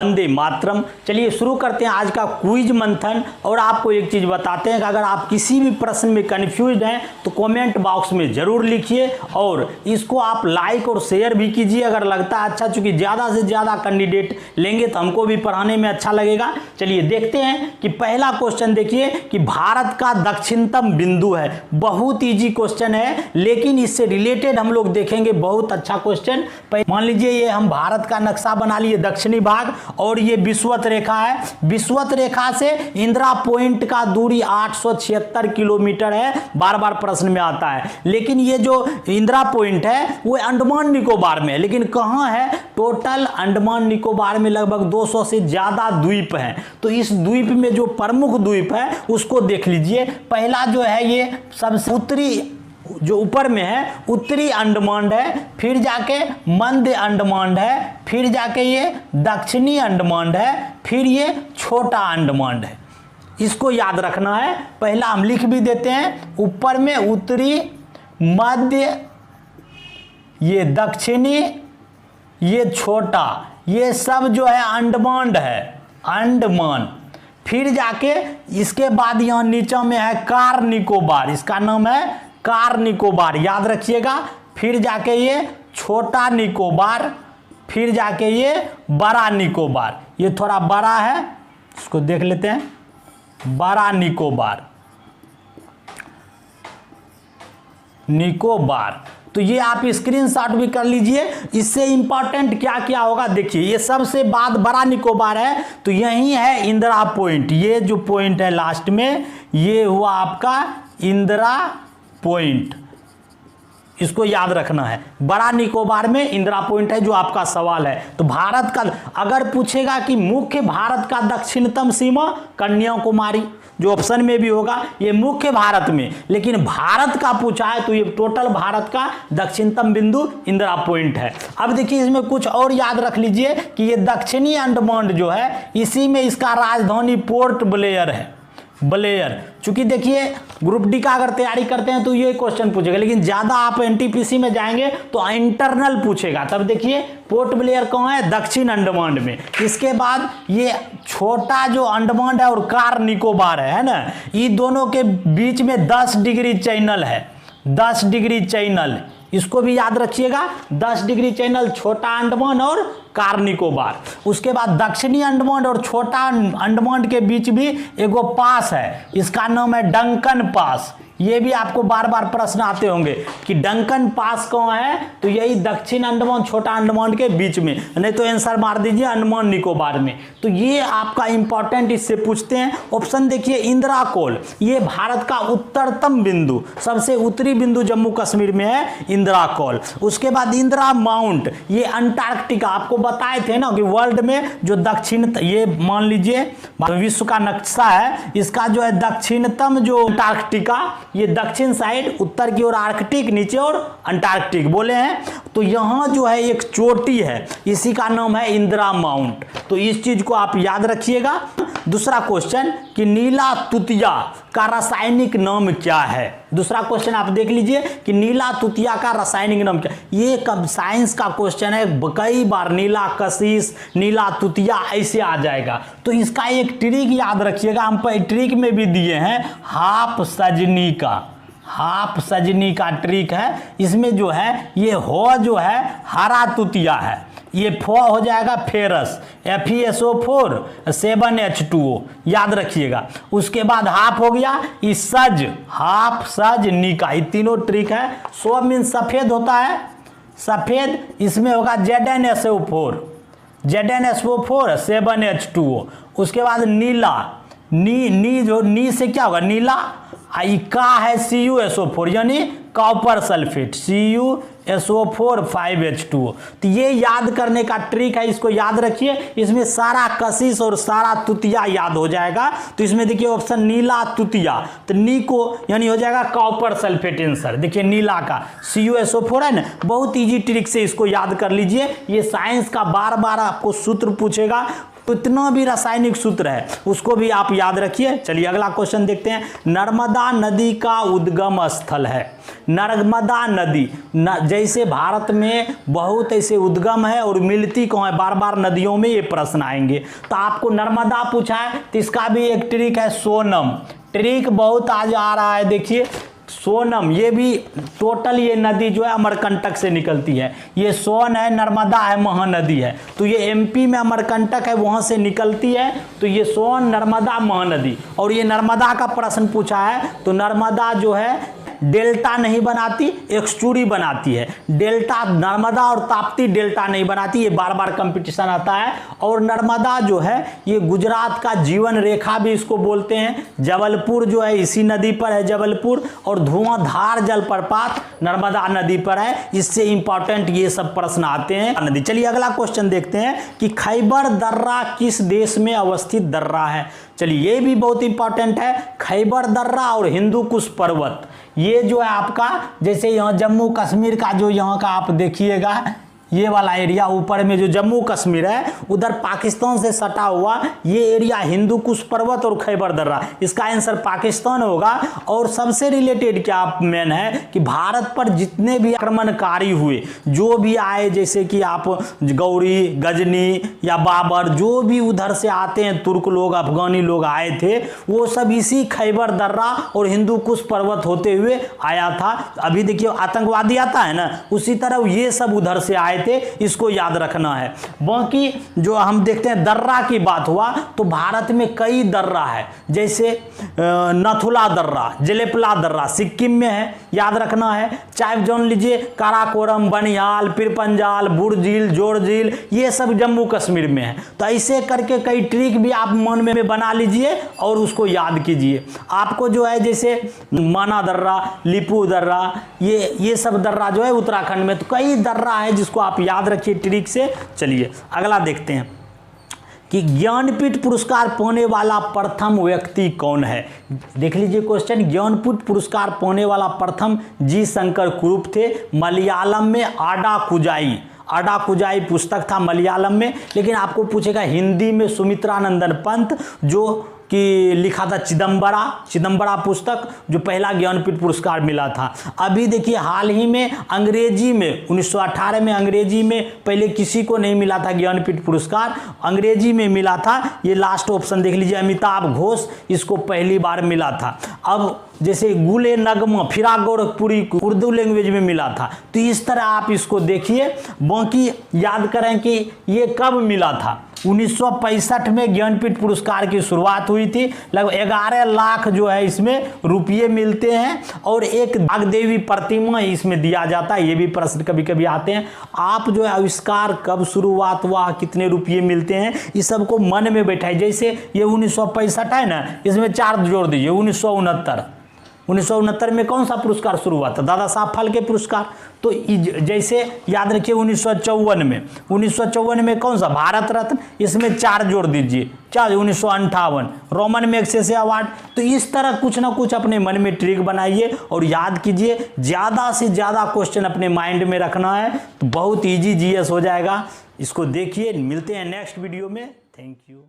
वंदे मातरम। चलिए शुरू करते हैं आज का क्विज मंथन। और आपको एक चीज़ बताते हैं कि अगर आप किसी भी प्रश्न में कंफ्यूज हैं तो कमेंट बॉक्स में ज़रूर लिखिए और इसको आप लाइक और शेयर भी कीजिए अगर लगता है अच्छा, चूँकि ज़्यादा से ज़्यादा कैंडिडेट लेंगे तो हमको भी पढ़ाने में अच्छा लगेगा। चलिए देखते हैं कि पहला क्वेश्चन देखिए कि भारत का दक्षिणतम बिंदु है। बहुत ईजी क्वेश्चन है लेकिन इससे रिलेटेड हम लोग देखेंगे, बहुत अच्छा क्वेश्चन। मान लीजिए ये हम भारत का नक्शा बना लिए दक्षिणी भाग और ये विषुवत रेखा है। विषुवत रेखा से इंदिरा पॉइंट का दूरी 876 किलोमीटर है। बार बार प्रश्न में आता है, लेकिन ये जो इंदिरा पॉइंट है वो अंडमान निकोबार में है। लेकिन कहाँ है? टोटल अंडमान निकोबार में लगभग 200 से ज्यादा द्वीप हैं। तो इस द्वीप में जो प्रमुख द्वीप है उसको देख लीजिए। पहला जो है ये सबसे उत्तरी जो ऊपर में है उत्तरी अंडमान है, फिर जाके मध्य अंडमान है, फिर जाके ये दक्षिणी अंडमान है, फिर ये छोटा अंडमान है। इसको याद रखना है। पहला हम लिख भी देते हैं, ऊपर में उत्तरी, मध्य, ये दक्षिणी, ये छोटा, ये सब जो है अंडमान है, अंडमान। फिर जाके इसके बाद यहाँ नीचे में है कार निकोबार, इसका नाम है कार निकोबार, याद रखिएगा। फिर जाके ये छोटा निकोबार, फिर जाके ये बड़ा निकोबार। ये थोड़ा बड़ा है, इसको देख लेते हैं। बड़ा निकोबार, निकोबार। तो ये आप स्क्रीनशॉट भी कर लीजिए। इससे इंपॉर्टेंट क्या क्या होगा देखिए, ये सबसे बाद बड़ा निकोबार है तो यही है इंदिरा पॉइंट। ये जो पॉइंट है लास्ट में ये हुआ आपका इंदिरा पॉइंट, इसको याद रखना है। बड़ा निकोबार में इंदिरा पॉइंट है जो आपका सवाल है। तो भारत का अगर पूछेगा कि मुख्य भारत का दक्षिणतम सीमा, कन्याकुमारी, जो ऑप्शन में भी होगा ये मुख्य भारत में। लेकिन भारत का पूछा है तो ये टोटल भारत का दक्षिणतम बिंदु इंदिरा पॉइंट है। अब देखिए इसमें कुछ और याद रख लीजिए कि ये दक्षिणी अंडमान जो है इसी में इसका राजधानी पोर्ट ब्लेयर है, ब्लेयर। चूंकि देखिए ग्रुप डी का अगर तैयारी करते हैं तो ये क्वेश्चन पूछेगा, लेकिन ज्यादा आप एनटीपीसी में जाएंगे तो इंटरनल पूछेगा। तब देखिए पोर्ट ब्लेयर कहाँ है? दक्षिण अंडमान में। इसके बाद ये छोटा जो अंडमान है और कार निकोबार है ना, ये दोनों के बीच में 10 डिग्री चैनल है, 10 डिग्री चैनल, इसको भी याद रखिएगा। 10 डिग्री चैनल छोटा अंडमान और कार निकोबार। उसके बाद दक्षिणी अंडमान और छोटा अंडमान के बीच भी एगो पास है, इसका नाम है डंकन पास। ये भी आपको बार बार प्रश्न आते होंगे कि डंकन पास कहाँ है, तो यही दक्षिण अंडमान छोटा अंडमान के बीच में, नहीं तो आंसर मार दीजिए अंडमान निकोबार में। तो ये आपका इंपॉर्टेंट इससे पूछते हैं। ऑप्शन देखिए इंदिरा कोल, ये भारत का उत्तरतम बिंदु, सबसे उत्तरी बिंदु जम्मू कश्मीर में है इंदिरा कोल। उसके बाद इंदिरा माउंट, ये अंटार्कटिका, आपको बताए थे ना कि वर्ल्ड में जो दक्षिण, ये मान लीजिए विश्व का नक्शा है, इसका जो है दक्षिणतम जो अंटार्कटिका, ये दक्षिण साइड, उत्तर की ओर आर्कटिक, नीचे और अंटार्कटिक बोले हैं। तो यहाँ जो है एक चोटी है, इसी का नाम है इंदिरा माउंट। तो इस चीज को आप याद रखिएगा। दूसरा क्वेश्चन कि नीला तुतिया का रासायनिक नाम क्या है? दूसरा क्वेश्चन आप देख लीजिए कि नीला तुतिया का रासायनिक नाम क्या? ये कब साइंस का क्वेश्चन है, कई बार नीला कशिश, नीला तुतिया ऐसे आ जाएगा। तो इसका एक ट्रिक याद रखिएगा, हम ट्रिक में भी दिए हैं, हाफ सजनी का, हाफ सजनी का ट्रिक है। इसमें जो है ये हो जो है हरा तुतिया है, ये फो हो जाएगा फेरस, FeSO4 7H2O, याद रखिएगा। उसके बाद हाफ हो गया, इस सज, हाफ सज निका, ये तीनों ट्रिक है। सो मीन सफेद होता है, सफेद, इसमें होगा ZnSO4, ZnSO4 7H2O। उसके बाद नीला, नी जो नी से क्या होगा? नीला। का है CuSO4 यानी कॉपर सल्फेट, CuSO4 5H2O। तो ये याद करने का ट्रिक है, इसको याद रखिए। इसमें सारा कशिश और सारा तुतिया याद हो जाएगा। तो इसमें देखिए ऑप्शन नीला तुतिया, तो नी को यानी हो जाएगा कॉपर सल्फेट आंसर। देखिए नीला का CuSO4 है ना, बहुत इजी ट्रिक से इसको याद कर लीजिए। ये साइंस का बार बार आपको सूत्र पूछेगा, तो इतना भी रासायनिक सूत्र है उसको भी आप याद रखिए। चलिए अगला क्वेश्चन देखते हैं। नर्मदा नदी का उद्गम स्थल है। नर्मदा नदी जैसे भारत में बहुत ऐसे उद्गम है और मिलती कहाँ है, बार बार नदियों में ये प्रश्न आएंगे। तो आपको नर्मदा पूछा है तो इसका भी एक ट्रिक है, सोनम। ट्रिक बहुत आज आ रहा है, देखिए सोनम, ये भी टोटल ये नदी जो है अमरकंटक से निकलती है। ये सोन है, नर्मदा है, महानदी है। तो ये एमपी में अमरकंटक है, वहाँ से निकलती है। तो ये सोन, नर्मदा, महानदी। और ये नर्मदा का प्रश्न पूछा है तो नर्मदा जो है डेल्टा नहीं बनाती, एक्सचूरी बनाती है। डेल्टा नर्मदा और ताप्ती डेल्टा नहीं बनाती, ये बार बार कंपटीशन आता है। और नर्मदा जो है ये गुजरात का जीवन रेखा भी इसको बोलते हैं। जबलपुर जो है इसी नदी पर है, जबलपुर। और धुआंधार जलप्रपात नर्मदा नदी पर है। इससे इंपॉर्टेंट ये सब प्रश्न आते हैं नदी। चलिए अगला क्वेश्चन देखते हैं कि खैबर दर्रा किस देश में अवस्थित दर्रा है। चलिए ये भी बहुत इंपॉर्टेंट है। खैबर दर्रा और हिंदू कुश पर्वत, ये जो है आपका जैसे यहाँ जम्मू कश्मीर का जो यहाँ का आप देखिएगा ये वाला एरिया ऊपर में जो जम्मू कश्मीर है उधर पाकिस्तान से सटा हुआ ये एरिया हिंदू कुश पर्वत और खैबर दर्रा, इसका आंसर पाकिस्तान होगा। और सबसे रिलेटेड क्या मेन है कि भारत पर जितने भी आक्रमणकारी हुए, जो भी आए, जैसे कि आप गौरी, गजनी या बाबर, जो भी उधर से आते हैं तुर्क लोग, अफगानी लोग आए थे, वो सब इसी खैबर दर्रा और हिंदू कुश पर्वत होते हुए आया था। अभी देखिए आतंकवादी आता है ना, उसी तरह ये सब उधर से आए थे, इसको याद रखना है। बाकी जो हम देखते हैं दर्रा की बात हुआ तो भारत में कई दर्रा है, जैसे नथुला दर्रा, जलेपला दर्रा सिक्किम में है, याद रखना है। चाहे जान लीजिए काराकोरम, बनिहाल, पिरपंजाल, बुरझील, जोड़झील, ये सब जम्मू कश्मीर में है। तो ऐसे करके कई ट्रिक भी आप मन में बना लीजिए और उसको याद कीजिए। आपको जो है जैसे माना दर्रा, लिपू दर्रा, ये सब दर्रा जो है उत्तराखंड में, तो कई दर्रा है जिसको आप याद रखिए ट्रिक से। चलिए अगला देखते हैं कि ज्ञानपीठ पुरस्कार पाने वाला प्रथम व्यक्ति कौन है। देख लीजिए क्वेश्चन, ज्ञानपीठ पुरस्कार पाने वाला प्रथम जी शंकर कुरुप थे। मलयालम में आडाकुजाई पुस्तक था मलयालम में। लेकिन आपको पूछेगा हिंदी में सुमित्रानंदन पंत जो कि लिखा था चिदम्बरा पुस्तक, जो पहला ज्ञानपीठ पुरस्कार मिला था। अभी देखिए हाल ही में अंग्रेजी में 1918 में अंग्रेजी में पहले किसी को नहीं मिला था ज्ञानपीठ पुरस्कार, अंग्रेजी में मिला था। ये लास्ट ऑप्शन देख लीजिए, अमिताभ घोष, इसको पहली बार मिला था। अब जैसे गुले नगमा फिराक गोरखपुरी को उर्दू लैंग्वेज में मिला था। तो इस तरह आप इसको देखिए। बाकी याद करें कि ये कब मिला था। 1965 में ज्ञानपीठ पुरस्कार की शुरुआत हुई थी। लगभग 11 लाख जो है इसमें रुपये मिलते हैं और एक नागदेवी प्रतिमा इसमें दिया जाता है। ये भी प्रश्न कभी कभी आते हैं। आप जो है आविष्कार कब शुरुआत हुआ, कितने रुपये मिलते हैं, इस सबको मन में बैठाए। जैसे ये 1965 है ना, इसमें 4 जोड़ दीजिए। 1969 में कौन सा पुरस्कार शुरू हुआ था? दादा साहब फाल्के पुरस्कार। तो जैसे याद रखिए 1954 में कौन सा? भारत रत्न, इसमें 4 जोड़ दीजिए। 1958 रोमन मैग्सेसे अवार्ड। तो इस तरह कुछ ना कुछ अपने मन में ट्रिक बनाइए और याद कीजिए। ज़्यादा से ज़्यादा क्वेश्चन अपने माइंड में रखना है तो बहुत ईजी जीएस हो जाएगा। इसको देखिए। मिलते हैं नेक्स्ट वीडियो में। Thank you.